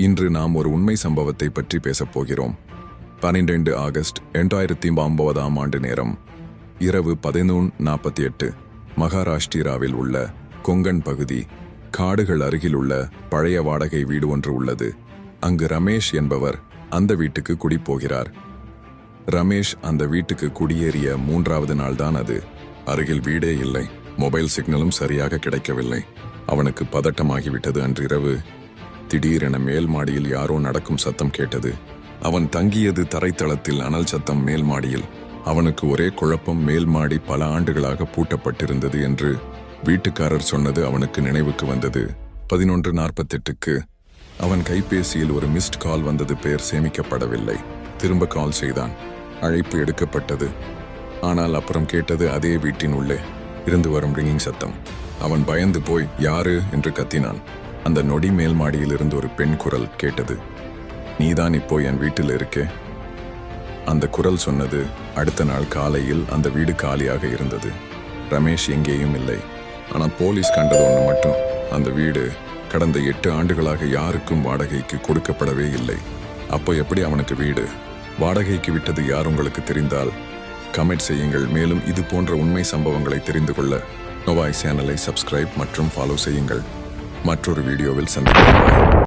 இன்று நாம் ஒரு உண்மை சம்பவத்தை பற்றி பேசப் போகிறோம். 12 ஆகஸ்ட் 2019 ஆண்டு நேரம் இரவு 11:48. மகாராஷ்டிராவில் உள்ள கொங்கன் பகுதி காடுகள் அருகில் உள்ள பழைய வாடகை வீடு ஒன்று உள்ளது. அங்கு ரமேஷ் என்பவர் அந்த வீட்டுக்கு குடிபோகிறார். ரமேஷ் அந்த வீட்டுக்கு குடியேறிய 3வது நாள்தான் அது. அருகில் வீடே இல்லை, மொபைல் சிக்னலும் சரியாக கிடைக்கவில்லை. அவனுக்கு பதட்டமாகிவிட்டது. அன்றிரவு திடீரென மேல் மாடியில் யாரோ நடக்கும் சத்தம் கேட்டது. அவன் தங்கியது தரைத்தளத்தில், அனல் சத்தம் மேல் மாடியில். அவனுக்கு ஒரே குழப்பம். மேல் மாடி பல ஆண்டுகளாக பூட்டப்பட்டிருந்தது என்று வீட்டுக்காரர் சொன்னது அவனுக்கு நினைவுக்கு வந்தது. 11:48க்கு அவன் கைபேசியில் ஒரு மிஸ்ட் கால் வந்தது. பெயர் சேமிக்கப்படவில்லை. திரும்ப கால் செய்தான். அழைப்பு எடுக்கப்பட்டது. ஆனால் அப்புறம் கேட்டது அதே வீட்டின் உள்ளே இருந்து வரும் ரிங்கிங் சத்தம். அவன் பயந்து போய் யாரு என்று கத்தினான். அந்த நொடி மேல் மாடியில் இருந்து ஒரு பெண் குரல் கேட்டது. நீதான் இப்போ என் வீட்டில் இருக்கே. அந்த குரல் சொன்னது. அடுத்த நாள் காலையில் அந்த வீடு காலியாக இருந்தது. ரமேஷ் எங்கேயும் இல்லை. ஆனால் போலீஸ் கண்டது ஒன்று மட்டும். அந்த வீடு கடந்த 8 ஆண்டுகளாக யாருக்கும் வாடகைக்கு கொடுக்கப்படவே இல்லை. அப்போ எப்படி அவனுக்கு வீடு வாடகைக்கு விட்டது? யார் உங்களுக்கு தெரிந்தால் கமெண்ட் செய்யுங்கள். மேலும் இது போன்ற உண்மை சம்பவங்களை தெரிந்து கொள்ள நோவாய் சேனலை சப்ஸ்கிரைப் மற்றும் ஃபாலோ செய்யுங்கள். மற்றொரு வீடியோவில் சந்திப்போம்.